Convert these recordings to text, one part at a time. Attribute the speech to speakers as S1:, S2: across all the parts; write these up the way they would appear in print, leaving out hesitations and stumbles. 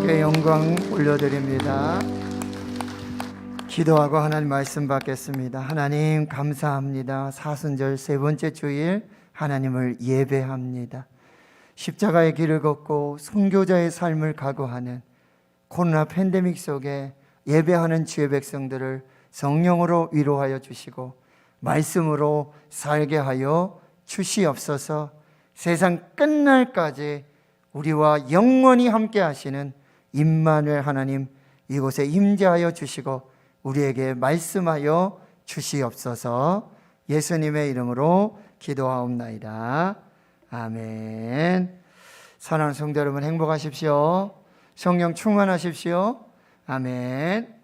S1: 하나님께 영광 올려드립니다. 기도하고 하나님 말씀 받겠습니다. 하나님 감사합니다. 사순절 세 번째 주일 하나님을 예배합니다. 십자가의 길을 걷고 선교자의 삶을 각오하는 코로나 팬데믹 속에 예배하는 주의 백성들을 성령으로 위로하여 주시고 말씀으로 살게 하여 주시옵소서. 세상 끝날까지 우리와 영원히 함께 하시는 임마누엘 하나님 이곳에 임재하여 주시고 우리에게 말씀하여 주시옵소서. 예수님의 이름으로 기도하옵나이다. 아멘. 사랑하는 성도 여러분, 행복하십시오. 성령 충만하십시오. 아멘.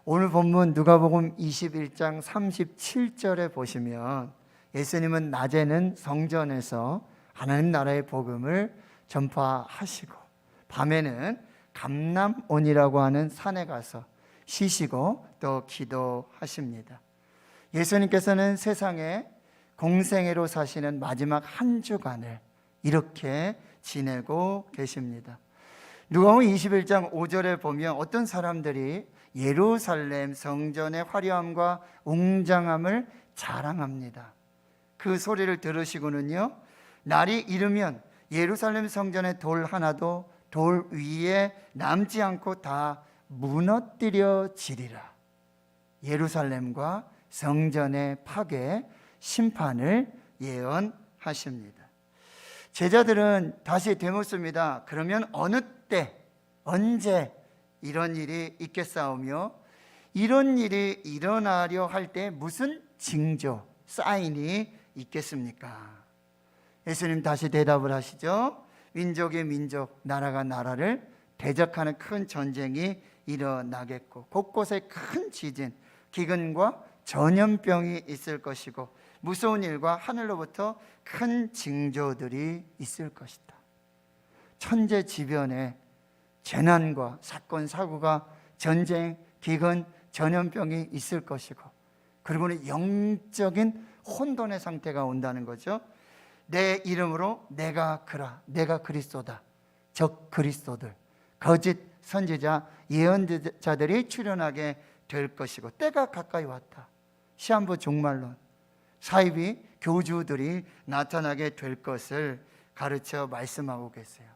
S1: 오늘 본문 누가복음 21장 37절에 보시면 예수님은 낮에는 성전에서 하나님 나라의 복음을 전파하시고 밤에는 감람온이라고 하는 산에 가서 쉬시고 또 기도하십니다. 예수님께서는 세상에 공생애로 사시는 마지막 한 주간을 이렇게 지내고 계십니다. 누가복음 21장 5절에 보면 어떤 사람들이 예루살렘 성전의 화려함과 웅장함을 자랑합니다. 그 소리를 들으시고는요, 날이 이르면 예루살렘 성전의 돌 하나도 돌 위에 남지 않고 다 무너뜨려지리라. 예루살렘과 성전의 파괴, 심판을 예언하십니다. 제자들은 다시 되묻습니다. 그러면 어느 때, 언제 이런 일이 있겠사오며 이런 일이 일어나려 할 때 무슨 징조, 사인이 있겠습니까? 예수님 다시 대답을 하시죠. 민족이 민족, 나라가 나라를 대적하는 큰 전쟁이 일어나겠고 곳곳에 큰 지진, 기근과 전염병이 있을 것이고 무서운 일과 하늘로부터 큰 징조들이 있을 것이다. 천재지변에 재난과 사건, 사고가, 전쟁, 기근, 전염병이 있을 것이고 그리고는 영적인 혼돈의 상태가 온다는 거죠. 내 이름으로 내가 그리스도다, 적 그리스도들, 거짓 선지자, 예언자들이 출현하게 될 것이고 때가 가까이 왔다. 시한부 종말론, 사이비 교주들이 나타나게 될 것을 가르쳐 말씀하고 계세요.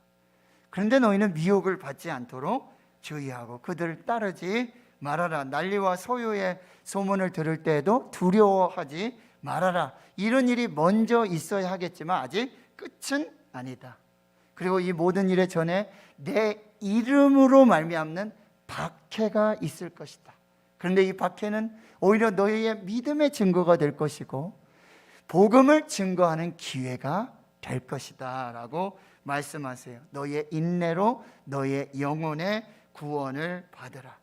S1: 그런데 너희는 미혹을 받지 않도록 주의하고 그들을 따르지 말아라. 난리와 소요의 소문을 들을 때에도 두려워하지 말아라. 이런 일이 먼저 있어야 하겠지만 아직 끝은 아니다. 그리고 이 모든 일에 전에 내 이름으로 말미암는 박해가 있을 것이다. 그런데 이 박해는 오히려 너희의 믿음의 증거가 될 것이고 복음을 증거하는 기회가 될 것이다 라고 말씀하세요. 너희의 인내로 너희의 영혼의 구원을 받으라.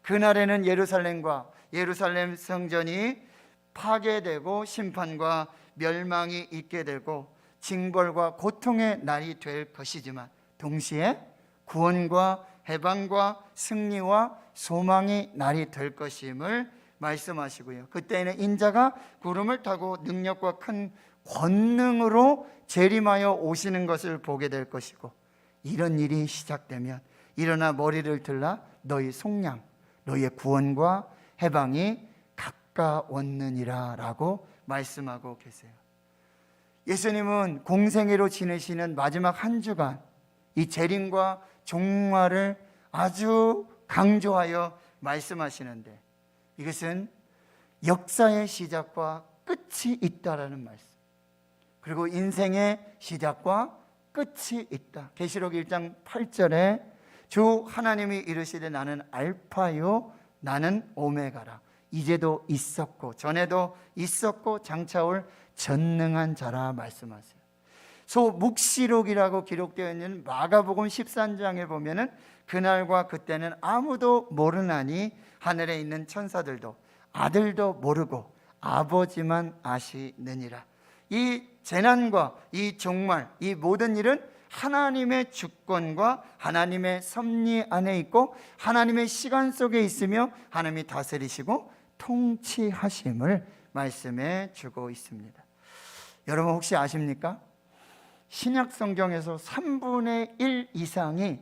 S1: 그날에는 예루살렘과 예루살렘 성전이 파괴되고 심판과 멸망이 있게 되고 징벌과 고통의 날이 될 것이지만 동시에 구원과 해방과 승리와 소망의 날이 될 것임을 말씀하시고요. 그때에는 인자가 구름을 타고 능력과 큰 권능으로 재림하여 오시는 것을 보게 될 것이고 이런 일이 시작되면 일어나 머리를 들라 너희 속량, 너희의 구원과 해방이 가까웠느니라 라고 말씀하고 계세요. 예수님은 공생애로 지내시는 마지막 한 주간 이 재림과 종말을 아주 강조하여 말씀하시는데 이것은 역사의 시작과 끝이 있다라는 말씀, 그리고 인생의 시작과 끝이 있다. 계시록 1장 8절에 주 하나님이 이르시되 나는 알파요 나는 오메가라. 이제도 있었고 전에도 있었고 장차 올 전능한 자라 말씀하세요. 묵시록이라고 기록되어 있는 마가복음 13장에 보면은 그날과 그때는 아무도 모르나니 하늘에 있는 천사들도 아들도 모르고 아버지만 아시느니라. 이 재난과 이 종말, 이 모든 일은 하나님의 주권과 하나님의 섭리 안에 있고 하나님의 시간 속에 있으며 하나님이 다스리시고 통치하심을 말씀해 주고 있습니다. 여러분 혹시 아십니까? 신약 성경에서 3분의 1 이상이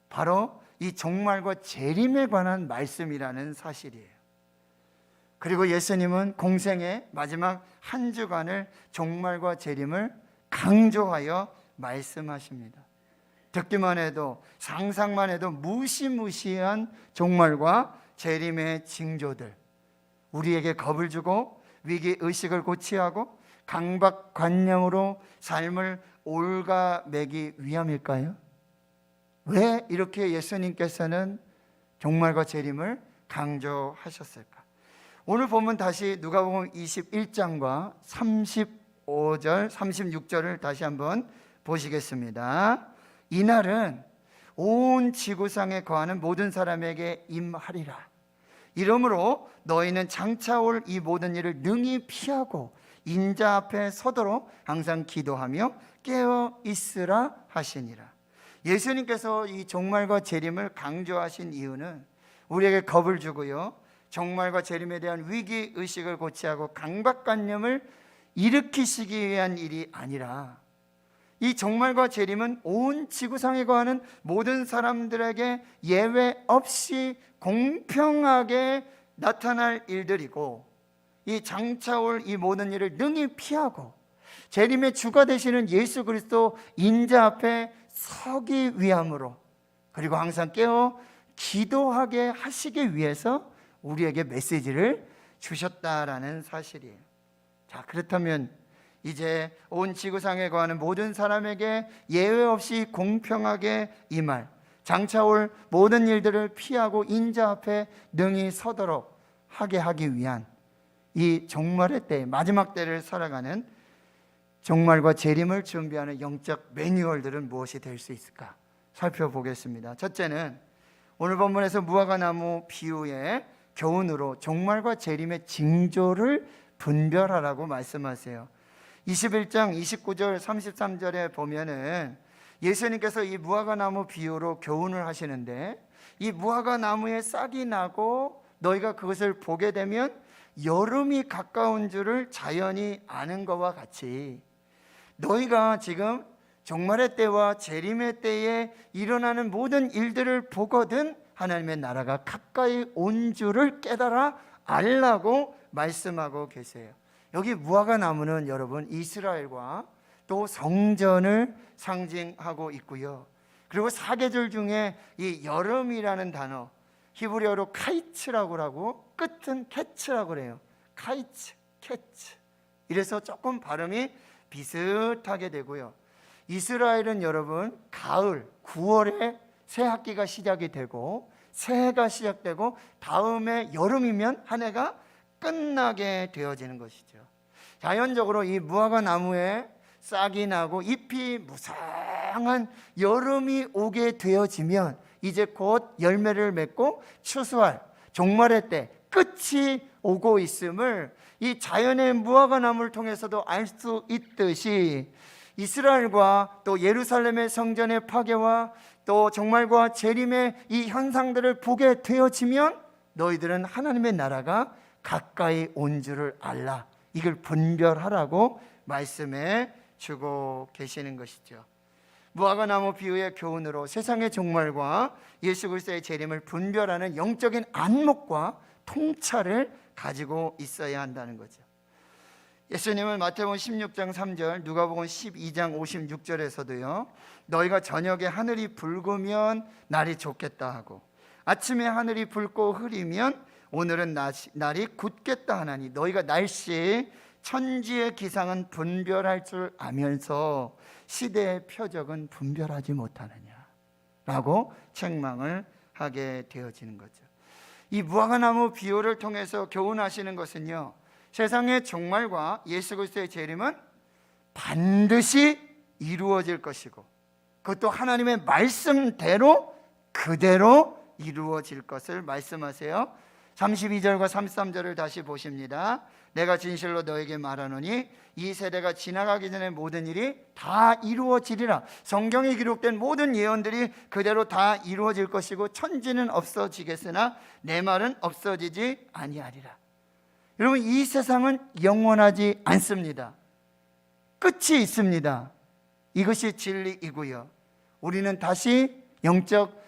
S1: 바로 이 종말과 재림에 관한 말씀이라는 사실이에요. 그리고 예수님은 공생의 마지막 한 주간을 종말과 재림을 강조하여 말씀하십니다. 듣기만 해도 상상만 해도 무시무시한 종말과 재림의 징조들, 우리에게 겁을 주고 위기의식을 고취하고 강박관념으로 삶을 올가매기 위함일까요? 왜 이렇게 예수님께서는 종말과 재림을 강조하셨을까? 오늘 보면 다시 누가복음 21장과 35절, 36절을 다시 한번 보시겠습니다. 이날은 온 지구상에 거하는 모든 사람에게 임하리라. 이러므로 너희는 장차 올 이 모든 일을 능히 피하고 인자 앞에 서도록 항상 기도하며 깨어 있으라 하시니라. 예수님께서 이 종말과 재림을 강조하신 이유는 우리에게 겁을 주고요, 종말과 재림에 대한 위기의식을 고취하고 강박관념을 일으키시기 위한 일이 아니라, 이 종말과 재림은 온 지구상에 거하는 모든 사람들에게 예외 없이 공평하게 나타날 일들이고, 이 장차 올 이 모든 일을 능히 피하고 재림의 주가 되시는 예수 그리스도 인자 앞에 서기 위함으로, 그리고 항상 깨어 기도하게 하시기 위해서 우리에게 메시지를 주셨다라는 사실이에요. 자, 그렇다면 이제 온 지구상에 거하는 모든 사람에게 예외 없이 공평하게 임할, 장차 올 모든 일들을 피하고 인자 앞에 능히 서도록 하게 하기 위한 이 종말의 때, 마지막 때를 살아가는 종말과 재림을 준비하는 영적 매뉴얼들은 무엇이 될 수 있을까 살펴보겠습니다. 첫째는 오늘 본문에서 무화과나무 비유의 교훈으로 종말과 재림의 징조를 분별하라고 말씀하세요. 21장 29절 33절에 보면은 예수님께서 이 무화과나무 비유로 교훈을 하시는데, 이 무화과나무에 싹이 나고 너희가 그것을 보게 되면 여름이 가까운 줄을 자연히 아는 것과 같이, 너희가 지금 종말의 때와 재림의 때에 일어나는 모든 일들을 보거든 하나님의 나라가 가까이 온 줄을 깨달아 알라고 말씀하고 계세요. 여기 무화과나무는 여러분 이스라엘과 또 성전을 상징하고 있고요. 그리고 사계절 중에 이 여름이라는 단어, 히브리어로 카이츠라고 하고 끝은 캐츠라고 그래요. 카이츠, 캐츠. 이래서 조금 발음이 비슷하게 되고요. 이스라엘은 여러분 가을, 9월에 새 학기가 시작이 되고 새해가 시작되고 다음에 여름이면 한 해가 끝나게 되어지는 것이죠. 자연적으로 이 무화과 나무에 싹이 나고 잎이 무성한 여름이 오게 되어지면 이제 곧 열매를 맺고 추수할 종말의 때 끝이 오고 있음을 이 자연의 무화과 나무를 통해서도 알 수 있듯이, 이스라엘과 또 예루살렘의 성전의 파괴와 또 종말과 재림의 이 현상들을 보게 되어지면 너희들은 하나님의 나라가 가까이 온 줄을 알라, 이걸 분별하라고 말씀해 주고 계시는 것이죠. 무화과나무 비유의 교훈으로 세상의 종말과 예수 그리스도의 재림을 분별하는 영적인 안목과 통찰을 가지고 있어야 한다는 거죠. 예수님은 마태복음 16장 3절, 누가복음 12장 56절에서도요, 너희가 저녁에 하늘이 붉으면 날이 좋겠다 하고 아침에 하늘이 붉고 흐리면 오늘은 날이 굳겠다 하나니 너희가 날씨 천지의 기상은 분별할 줄 알면서 시대의 표적은 분별하지 못하느냐 라고 책망을 하게 되어지는 거죠. 이 무화과나무 비유를 통해서 교훈하시는 것은요, 세상의 종말과 예수 그리스도의 재림은 반드시 이루어질 것이고 그것도 하나님의 말씀대로 그대로 이루어질 것을 말씀하세요. 32절과 33절을 다시 보십니다. 내가 진실로 너에게 말하노니 이 세대가 지나가기 전에 모든 일이 다 이루어지리라. 성경에 기록된 모든 예언들이 그대로 다 이루어질 것이고 천지는 없어지겠으나 내 말은 없어지지 아니하리라. 여러분, 이 세상은 영원하지 않습니다. 끝이 있습니다. 이것이 진리이고요, 우리는 다시 영적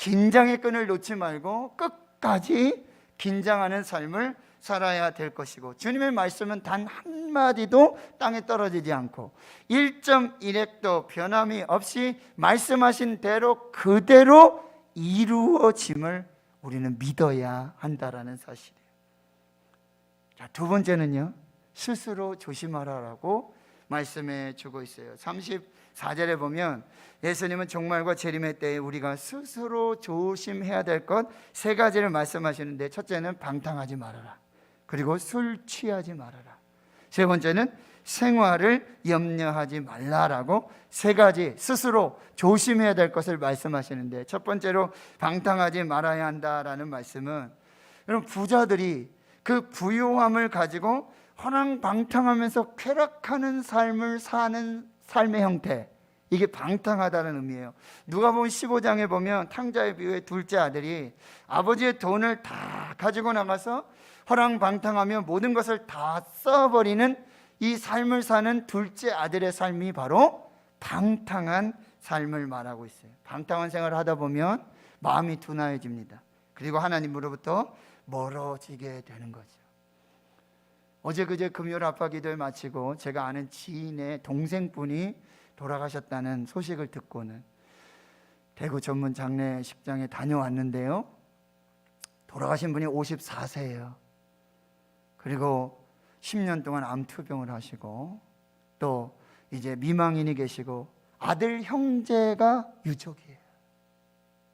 S1: 긴장의 끈을 놓지 말고 끝까지 긴장하는 삶을 살아야 될 것이고, 주님의 말씀은 단 한마디도 땅에 떨어지지 않고 1.1핵도 변함이 없이 말씀하신 대로 그대로 이루어짐을 우리는 믿어야 한다라는 사실이에요. 자, 두 번째는요, 스스로 조심하라라고 말씀해 주고 있어요. 34절에 보면 예수님은 종말과 재림의 때에 우리가 스스로 조심해야 될 것 세 가지를 말씀하시는데, 첫째는 방탕하지 말아라, 그리고 술 취하지 말아라, 세 번째는 생활을 염려하지 말라라고 세 가지 스스로 조심해야 될 것을 말씀하시는데, 첫 번째로 방탕하지 말아야 한다라는 말씀은, 여러분, 부자들이 그 부유함을 가지고 허랑방탕하면서 쾌락하는 삶을 사는 삶의 형태, 이게 방탕하다는 의미예요. 누가복음 15장에 보면 탕자의 비유의 둘째 아들이 아버지의 돈을 다 가지고 나가서 허랑방탕하며 모든 것을 다 써버리는 이 삶을 사는 둘째 아들의 삶이 바로 방탕한 삶을 말하고 있어요. 방탕한 생활을 하다 보면 마음이 둔하여집니다. 그리고 하나님으로부터 멀어지게 되는 거죠. 어제 그제 금요일 아빠 기도를 마치고 제가 아는 지인의 동생분이 돌아가셨다는 소식을 듣고는 대구 전문 장례식장에 다녀왔는데요, 돌아가신 분이 54세예요. 그리고 10년 동안 암투병을 하시고, 또 이제 미망인이 계시고, 아들 형제가 유족이에요.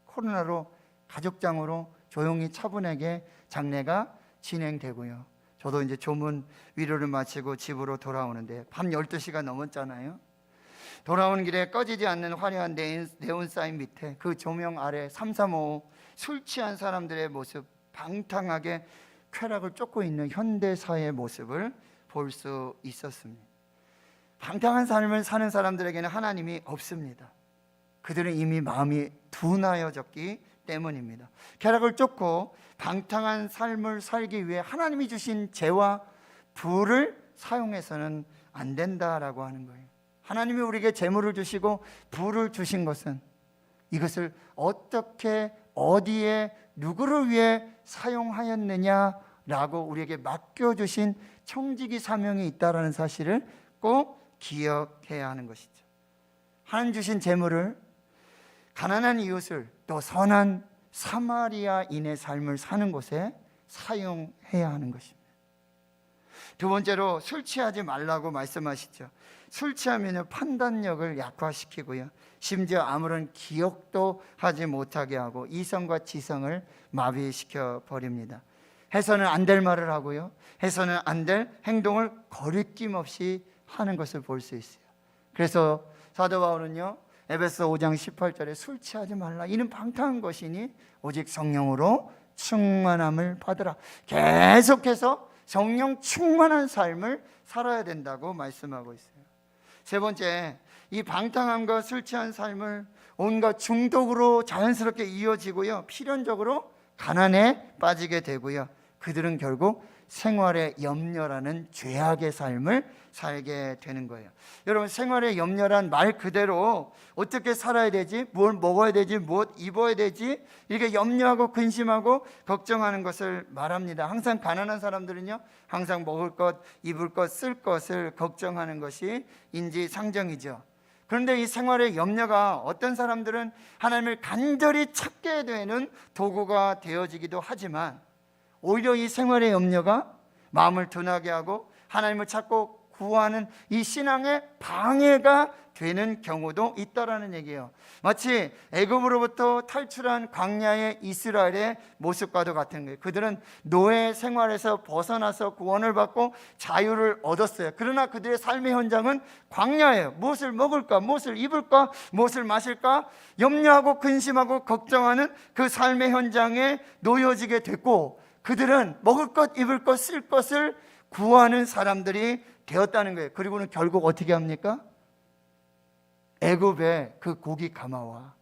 S1: 코로나로 가족장으로 조용히 차분하게 장례가 진행되고요. 저도 이제 조문 위로를 마치고 집으로 돌아오는데 밤 12시가 넘었잖아요. 돌아오는 길에 꺼지지 않는 화려한 네온 사인 밑에 그 조명 아래 335 술 취한 사람들의 모습, 방탕하게 쾌락을 쫓고 있는 현대사의 모습을 볼 수 있었습니다. 방탕한 삶을 사는 사람들에게는 하나님이 없습니다. 그들은 이미 마음이 둔하여졌기 때문입니다. 쾌락을 쫓고 방탕한 삶을 살기 위해 하나님이 주신 재와 부를 사용해서는 안 된다라고 하는 거예요. 하나님이 우리에게 재물을 주시고 부를 주신 것은 이것을 어떻게, 어디에, 누구를 위해 사용하였느냐라고 우리에게 맡겨주신 청지기 사명이 있다는 사실을 꼭 기억해야 하는 것이죠. 하나님 주신 재물을 가난한 이웃을, 또 선한 사마리아인의 삶을 사는 곳에 사용해야 하는 것입니다. 두 번째로 술 취하지 말라고 말씀하시죠. 술 취하면 판단력을 약화시키고요, 심지어 아무런 기억도 하지 못하게 하고 이성과 지성을 마비시켜 버립니다. 해서는 안 될 말을 하고요, 해서는 안 될 행동을 거리낌 없이 하는 것을 볼 수 있어요. 그래서 사도 바울은요, 에베소 5장 18절에 술 취하지 말라, 이는 방탕한 것이니 오직 성령으로 충만함을 받으라, 계속해서 성령 충만한 삶을 살아야 된다고 말씀하고 있어요. 세 번째, 이 방탕함과 술 취한 삶을 온갖 중독으로 자연스럽게 이어지고요, 필연적으로 가난에 빠지게 되고요, 그들은 결국 생활의 염려라는 죄악의 삶을 살게 되는 거예요. 여러분, 생활의 염려란 말 그대로 어떻게 살아야 되지, 뭘 먹어야 되지, 무엇 입어야 되지, 이렇게 염려하고 근심하고 걱정하는 것을 말합니다. 항상 가난한 사람들은요, 항상 먹을 것, 입을 것, 쓸 것을 걱정하는 것이 인지상정이죠. 그런데 이 생활의 염려가 어떤 사람들은 하나님을 간절히 찾게 되는 도구가 되어지기도 하지만, 오히려 이 생활의 염려가 마음을 둔하게 하고 하나님을 찾고 구하는 이 신앙의 방해가 되는 경우도 있다라는 얘기예요. 마치 애굽으로부터 탈출한 광야의 이스라엘의 모습과도 같은 거예요. 그들은 노예 생활에서 벗어나서 구원을 받고 자유를 얻었어요. 그러나 그들의 삶의 현장은 광야예요. 무엇을 먹을까, 무엇을 입을까, 무엇을 마실까 염려하고 근심하고 걱정하는 그 삶의 현장에 놓여지게 됐고, 그들은 먹을 것, 입을 것, 쓸 것을 구하는 사람들이 되었다는 거예요. 그리고는 결국 어떻게 합니까? 애굽의 그 고기 가마와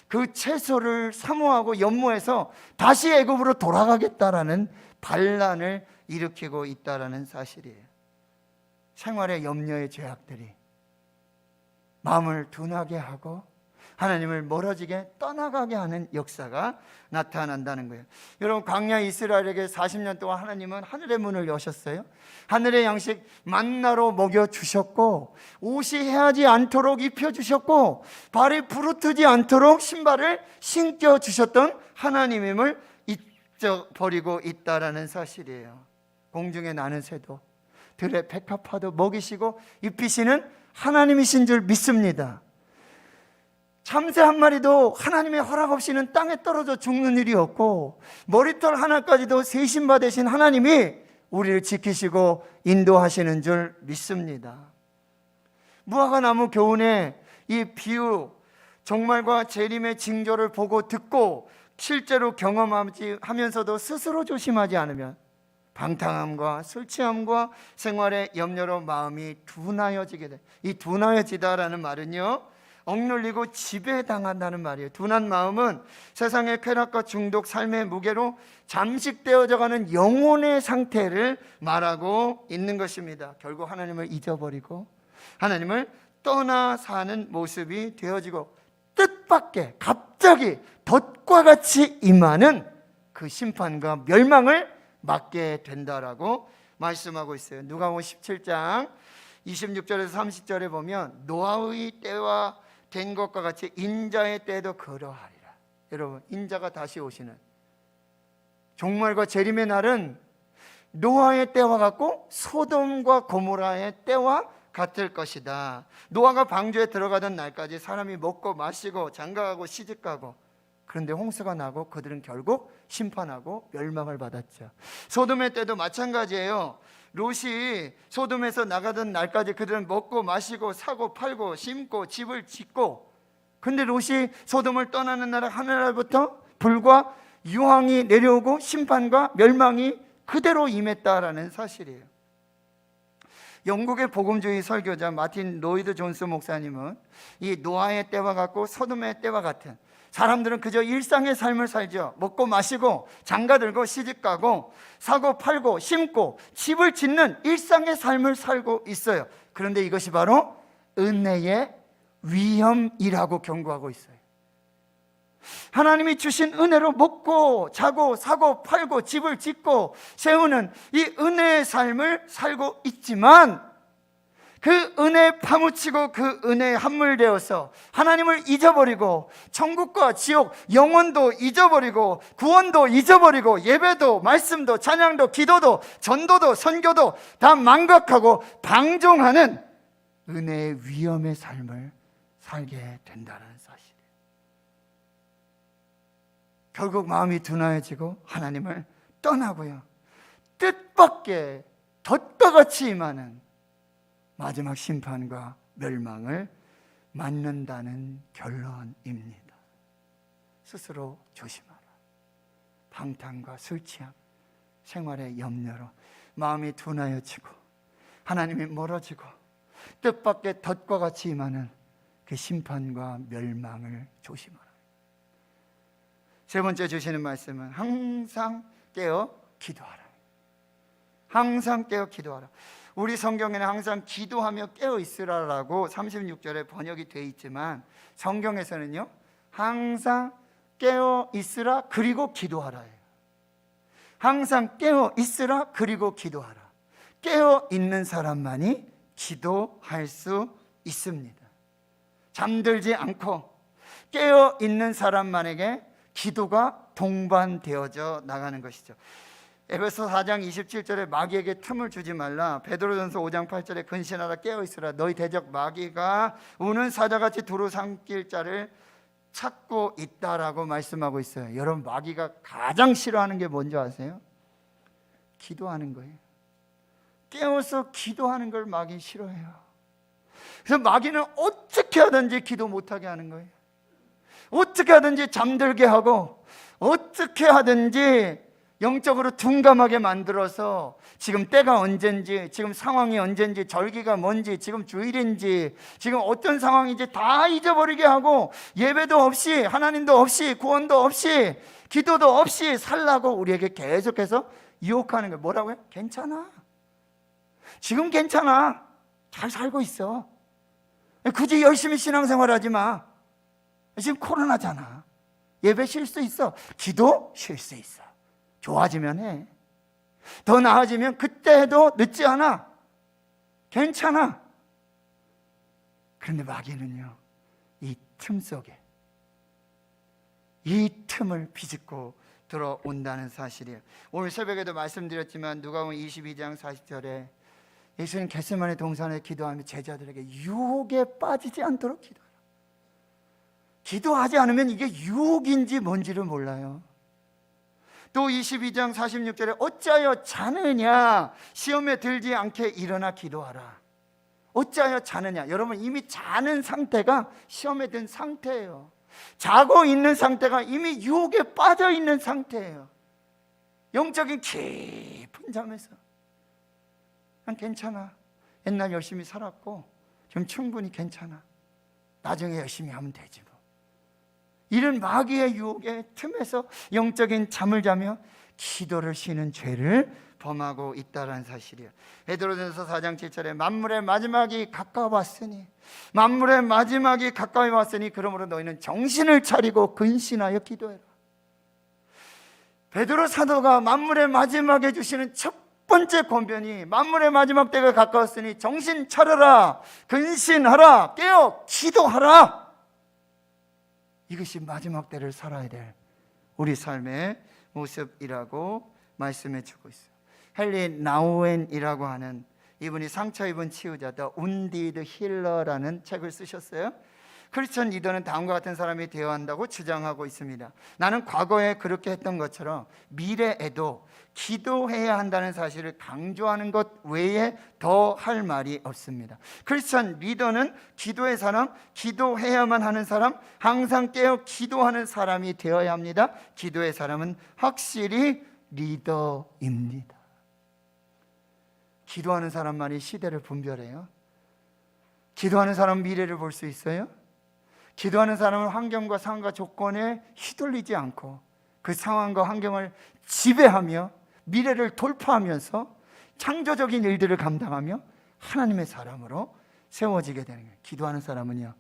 S1: 그 채소를 사모하고 연모해서 다시 애굽으로 돌아가겠다라는 반란을 일으키고 있다라는 사실이에요. 생활의 염려의 죄악들이 마음을 둔하게 하고 하나님을 멀어지게 떠나가게 하는 역사가 나타난다는 거예요. 여러분, 광야 이스라엘에게 40년 동안 하나님은 하늘의 문을 여셨어요. 하늘의 양식 만나로 먹여주셨고, 옷이 헤하지 않도록 입혀주셨고, 발이 부르트지 않도록 신발을 신겨주셨던 하나님임을 잊어버리고 있다라는 사실이에요. 공중에 나는 새도 들의 백합화도 먹이시고 입히시는 하나님이신 줄 믿습니다. 참새 한 마리도 하나님의 허락 없이는 땅에 떨어져 죽는 일이 없고, 머리털 하나까지도 세신받으신 하나님이 우리를 지키시고 인도하시는 줄 믿습니다. 무화과 나무 교훈의 이 비유, 종말과 재림의 징조를 보고 듣고 실제로 경험하면서도 스스로 조심하지 않으면 방탕함과 술 취함과 생활의 염려로 마음이 둔하여지게 돼. 이 둔하여지다라는 말은요, 억눌리고 지배당한다는 말이에요. 둔한 마음은 세상의 쾌락과 중독, 삶의 무게로 잠식되어져가는 영혼의 상태를 말하고 있는 것입니다. 결국 하나님을 잊어버리고 하나님을 떠나 사는 모습이 되어지고, 뜻밖의 갑자기 덫과 같이 임하는 그 심판과 멸망을 맞게 된다라고 말씀하고 있어요. 누가복음 17장 26절에서 30절에 보면 노아의 때와 된 것과 같이 인자의 때도 그러하리라. 여러분, 인자가 다시 오시는 종말과 재림의 날은 노아의 때와 같고 소돔과 고모라의 때와 같을 것이다. 노아가 방주에 들어가던 날까지 사람이 먹고 마시고 장가가고 시집가고, 그런데 홍수가 나고 그들은 결국 심판하고 멸망을 받았죠. 소돔의 때도 마찬가지예요. 롯이 소돔에서 나가던 날까지 그들은 먹고 마시고 사고 팔고 심고 집을 짓고, 근데 롯이 소돔을 떠나는 날 하늘로부터 불과 유황이 내려오고 심판과 멸망이 그대로 임했다라는 사실이에요. 영국의 복음주의 설교자 마틴 로이드 존스 목사님은 이 노아의 때와 같고 소돔의 때와 같은, 사람들은 그저 일상의 삶을 살죠. 먹고 마시고 장가들고 시집가고 사고 팔고 심고 집을 짓는 일상의 삶을 살고 있어요. 그런데 이것이 바로 은혜의 위험이라고 경고하고 있어요. 하나님이 주신 은혜로 먹고 자고 사고 팔고 집을 짓고 세우는 이 은혜의 삶을 살고 있지만, 그 은혜에 파묻히고 그 은혜에 함몰되어서 하나님을 잊어버리고 천국과 지옥, 영혼도 잊어버리고 구원도 잊어버리고 예배도 말씀도 찬양도 기도도 전도도 선교도 다 망각하고 방종하는 은혜의 위험의 삶을 살게 된다는 사실이에요. 결국 마음이 둔하여지고 하나님을 떠나고요, 뜻밖의 덫과 같이 임하는 마지막 심판과 멸망을 맞는다는 결론입니다. 스스로 조심하라. 방탕과 술 취함, 생활의 염려로 마음이 둔하여지고 하나님이 멀어지고 뜻밖의 덫과 같이 임하는 그 심판과 멸망을 조심하라. 세 번째 주시는 말씀은 항상 깨어 기도하라. 항상 깨어 기도하라. 우리 성경에는 항상 기도하며 깨어 있으라라고 36절에 번역이 되어 있지만, 성경에서는요, 항상 깨어 있으라 그리고 기도하라예요. 항상 깨어 있으라 그리고 기도하라. 깨어 있는 사람만이 기도할 수 있습니다. 잠들지 않고 깨어 있는 사람만에게 기도가 동반되어져 나가는 것이죠. 에베소 4장 27절에 마귀에게 틈을 주지 말라. 베드로전서 5장 8절에 근신하라 깨어있으라. 너희 대적 마귀가 우는 사자같이 두루 삼킬 자를 찾고 있다라고 말씀하고 있어요. 여러분, 마귀가 가장 싫어하는 게 뭔지 아세요? 기도하는 거예요. 깨어서 기도하는 걸 마귀 싫어해요. 그래서 마귀는 어떻게 하든지 기도 못하게 하는 거예요. 어떻게 하든지 잠들게 하고 어떻게 하든지 영적으로 둔감하게 만들어서 지금 때가 언젠지, 지금 상황이 언젠지, 절기가 뭔지, 지금 주일인지, 지금 어떤 상황인지 다 잊어버리게 하고 예배도 없이, 하나님도 없이, 구원도 없이, 기도도 없이 살라고 우리에게 계속해서 유혹하는 거예요. 뭐라고요? 괜찮아. 지금 괜찮아. 잘 살고 있어. 굳이 열심히 신앙생활 하지 마. 지금 코로나잖아. 예배 쉴 수 있어. 기도 쉴 수 있어. 좋아지면 해. 더 나아지면 그때 해도 늦지 않아. 괜찮아. 그런데 마귀는요, 이 틈 속에 이 틈을 비집고 들어온다는 사실이에요. 오늘 새벽에도 말씀드렸지만 누가복음 22장 40절에 예수님 겟세마네 동산에 기도하며 제자들에게 유혹에 빠지지 않도록 기도하라. 기도하지 않으면 이게 유혹인지 뭔지를 몰라요. 또 22장 46절에 어찌하여 자느냐, 시험에 들지 않게 일어나 기도하라. 어찌하여 자느냐, 여러분 이미 자는 상태가 시험에 든 상태예요. 자고 있는 상태가 이미 유혹에 빠져 있는 상태예요. 영적인 깊은 잠에서 난 괜찮아, 옛날 열심히 살았고 좀 충분히 괜찮아, 나중에 열심히 하면 되지 뭐. 이런 마귀의 유혹의 틈에서 영적인 잠을 자며 기도를 쉬는 죄를 범하고 있다는 사실이에요. 베드로전서 4장 7절에 만물의 마지막이 가까웠으니, 만물의 마지막이 가까이 왔으니 그러므로 너희는 정신을 차리고 근신하여 기도해라. 베드로 사도가 만물의 마지막에 주시는 첫 번째 권면이 만물의 마지막 때가 가까웠으니 정신 차려라, 근신하라, 깨어 기도하라. 이것이 마지막 때를 살아야 될 우리 삶의 모습이라고 말씀해 주고 있어요. 헨리 나우엔이라고 하는 이분이 상처 입은 치유자 The Wounded Healer라는 책을 쓰셨어요. 크리스천 리더는 다음과 같은 사람이 되어야 한다고 주장하고 있습니다. 나는 과거에 그렇게 했던 것처럼 미래에도 기도해야 한다는 사실을 강조하는 것 외에 더 할 말이 없습니다. 크리스천 리더는 기도의 사람, 기도해야만 하는 사람, 항상 깨어 기도하는 사람이 되어야 합니다. 기도의 사람은 확실히 리더입니다. 기도하는 사람만이 시대를 분별해요. 기도하는 사람은 미래를 볼 수 있어요. 기도하는 사람은 환경과 상황과 조건에 휘둘리지 않고 그 상황과 환경을 지배하며 미래를 돌파하면서 창조적인 일들을 감당하며 하나님의 사람으로 세워지게 되는 거예요. 기도하는 사람은요,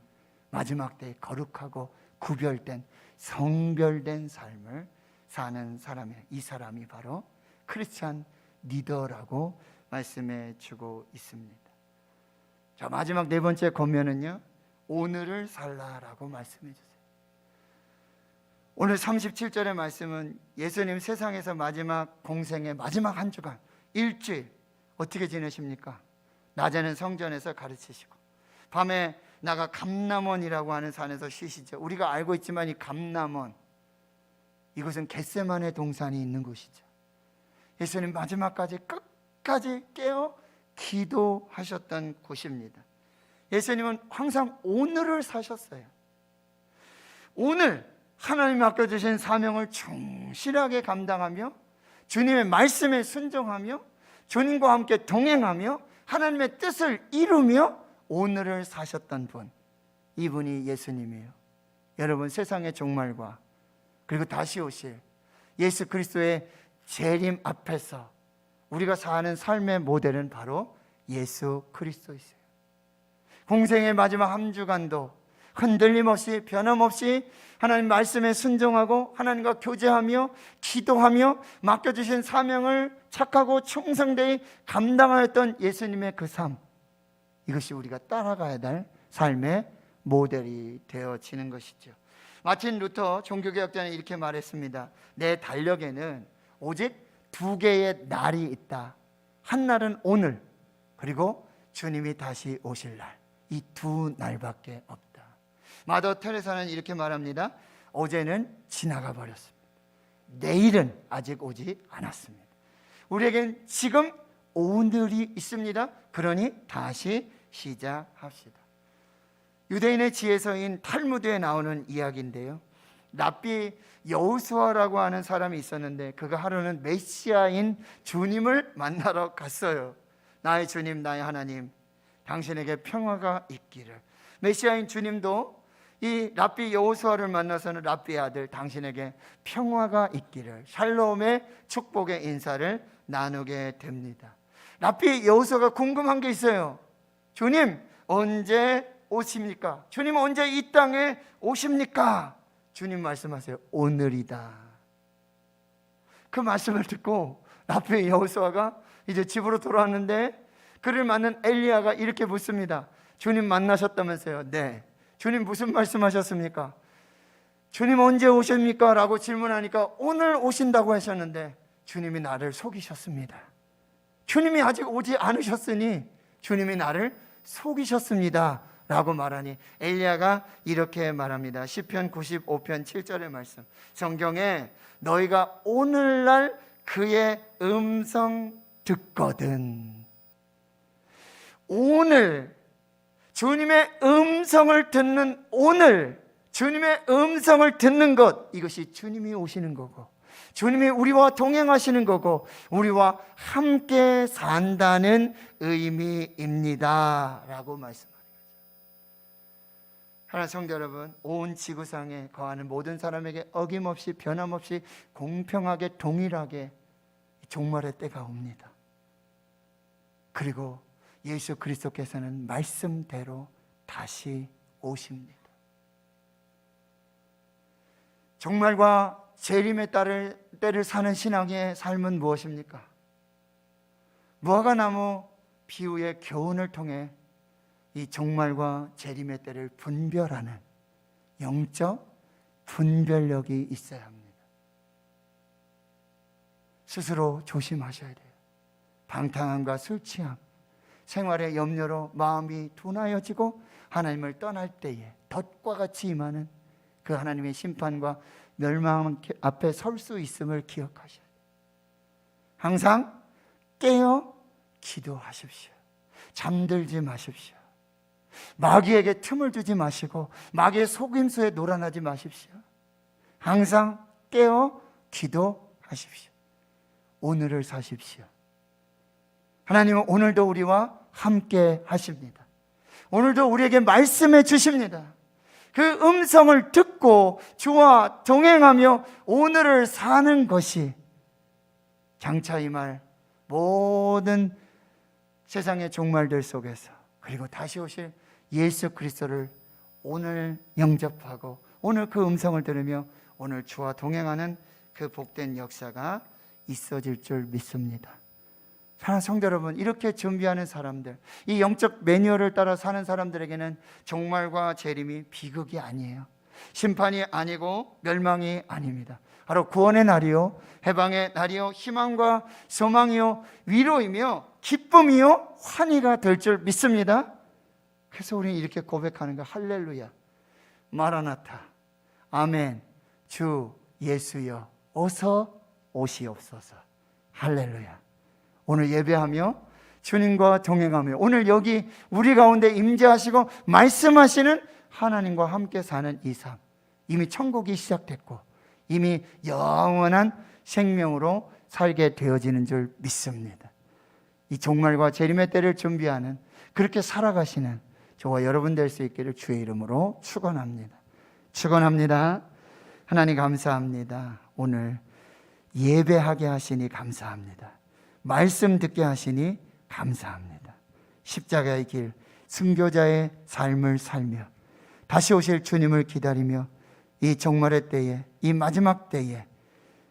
S1: 마지막 때에 거룩하고 구별된 성별된 삶을 사는 사람이에요. 이 사람이 바로 크리스찬 리더라고 말씀해 주고 있습니다. 자, 마지막 네 번째 권면은요, 오늘을 살라라고 말씀해 주세요. 오늘 37절의 말씀은 예수님 세상에서 마지막 공생의 마지막 한 주간, 일주일 어떻게 지내십니까? 낮에는 성전에서 가르치시고 밤에 나가 감람원이라고 하는 산에서 쉬시죠. 우리가 알고 있지만 이 감람원, 이것은 겟세마네 동산이 있는 곳이죠. 예수님 마지막까지 끝까지 깨어 기도하셨던 곳입니다. 예수님은 항상 오늘을 사셨어요. 오늘 하나님 맡겨주신 사명을 충실하게 감당하며 주님의 말씀에 순종하며 주님과 함께 동행하며 하나님의 뜻을 이루며 오늘을 사셨던 분, 이분이 예수님이에요. 여러분, 세상의 종말과 그리고 다시 오실 예수 그리스도의 재림 앞에서 우리가 사는 삶의 모델은 바로 예수 그리스도이세요. 공생의 마지막 한 주간도 흔들림 없이 변함없이 하나님 말씀에 순종하고 하나님과 교제하며 기도하며 맡겨주신 사명을 착하고 충성되이 감당하였던 예수님의 그 삶, 이것이 우리가 따라가야 될 삶의 모델이 되어지는 것이죠. 마틴 루터 종교개혁자는 이렇게 말했습니다. 내 달력에는 오직 두 개의 날이 있다. 한 날은 오늘, 그리고 주님이 다시 오실 날. 이 두 날밖에 없다. 마더 테레사는 이렇게 말합니다. 어제는 지나가 버렸습니다. 내일은 아직 오지 않았습니다. 우리에겐 지금 오늘이 있습니다. 그러니 다시 시작합시다. 유대인의 지혜서인 탈무드에 나오는 이야기인데요, 랍비 여호수아라고 하는 사람이 있었는데 그가 하루는 메시아인 주님을 만나러 갔어요. 나의 주님, 나의 하나님, 당신에게 평화가 있기를. 메시아인 주님도 이 랍비 여호수아를 만나서는 랍비의 아들, 당신에게 평화가 있기를, 샬롬의 축복의 인사를 나누게 됩니다. 랍비 여호수아가 궁금한 게 있어요. 주님, 언제 오십니까? 주님 언제 이 땅에 오십니까? 주님 말씀하세요. 오늘이다. 그 말씀을 듣고 라프의 여호수아가 이제 집으로 돌아왔는데 그를 만난 엘리야가 이렇게 묻습니다. 주님 만나셨다면서요? 네. 주님 무슨 말씀하셨습니까? 주님 언제 오십니까? 라고 질문하니까 오늘 오신다고 하셨는데 주님이 나를 속이셨습니다. 주님이 아직 오지 않으셨으니 주님이 나를 속이셨습니다 라고 말하니 엘리야가 이렇게 말합니다. 시편 95편 7절의 말씀, 성경에 너희가 오늘날 그의 음성 듣거든. 오늘 주님의 음성을 듣는 오늘, 주님의 음성을 듣는 것, 이것이 주님이 오시는 거고 주님이 우리와 동행하시는 거고 우리와 함께 산다는 의미입니다 라고 말씀합니다. 하나님 성도 여러분, 온 지구상에 거하는 모든 사람에게 어김없이 변함없이 공평하게 동일하게 종말의 때가 옵니다. 그리고 예수 그리스도께서는 말씀대로 다시 오십니다. 종말과 재림의 때를 사는 신앙의 삶은 무엇입니까? 무화과나무 비유의 교훈을 통해 이 종말과 재림의 때를 분별하는 영적 분별력이 있어야 합니다. 스스로 조심하셔야 돼요. 방탕함과 술 취함, 생활의 염려로 마음이 둔하여지고 하나님을 떠날 때에 덫과 같이 임하는 그 하나님의 심판과 멸망 앞에 설 수 있음을 기억하셔야 돼요. 항상 깨어 기도하십시오. 잠들지 마십시오. 마귀에게 틈을 주지 마시고 마귀의 속임수에 놀아나지 마십시오. 항상 깨어 기도하십시오. 오늘을 사십시오. 하나님은 오늘도 우리와 함께 하십니다. 오늘도 우리에게 말씀해 주십니다. 그 음성을 듣고 주와 동행하며 오늘을 사는 것이 장차 임할 모든 세상의 종말들 속에서 그리고 다시 오실 예수 그리스도를 오늘 영접하고 오늘 그 음성을 들으며 오늘 주와 동행하는 그 복된 역사가 있어질 줄 믿습니다. 사랑하는 성도 여러분, 이렇게 준비하는 사람들, 이 영적 매뉴얼을 따라 사는 사람들에게는 종말과 재림이 비극이 아니에요. 심판이 아니고 멸망이 아닙니다. 바로 구원의 날이요, 해방의 날이요, 희망과 소망이요, 위로이며 기쁨이요, 환희가 될 줄 믿습니다. 그래서 우리는 이렇게 고백하는 거, 할렐루야, 마라나타, 아멘, 주 예수여 어서 오시옵소서. 할렐루야. 오늘 예배하며 주님과 동행하며 오늘 여기 우리 가운데 임재하시고 말씀하시는 하나님과 함께 사는 이 삶, 이미 천국이 시작됐고 이미 영원한 생명으로 살게 되어지는 줄 믿습니다. 이 종말과 재림의 때를 준비하는, 그렇게 살아가시는 저와 여러분 될 수 있기를 주의 이름으로 축원합니다. 축원합니다. 하나님 감사합니다. 오늘 예배하게 하시니 감사합니다. 말씀 듣게 하시니 감사합니다. 십자가의 길, 순교자의 삶을 살며 다시 오실 주님을 기다리며 이 종말의 때에, 이 마지막 때에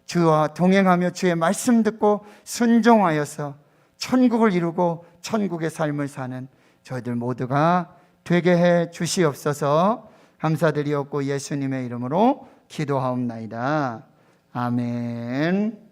S1: 주와 동행하며 주의 말씀 듣고 순종하여서 천국을 이루고 천국의 삶을 사는 저희들 모두가 되게 해 주시옵소서. 감사드리옵고 예수님의 이름으로 기도하옵나이다. 아멘.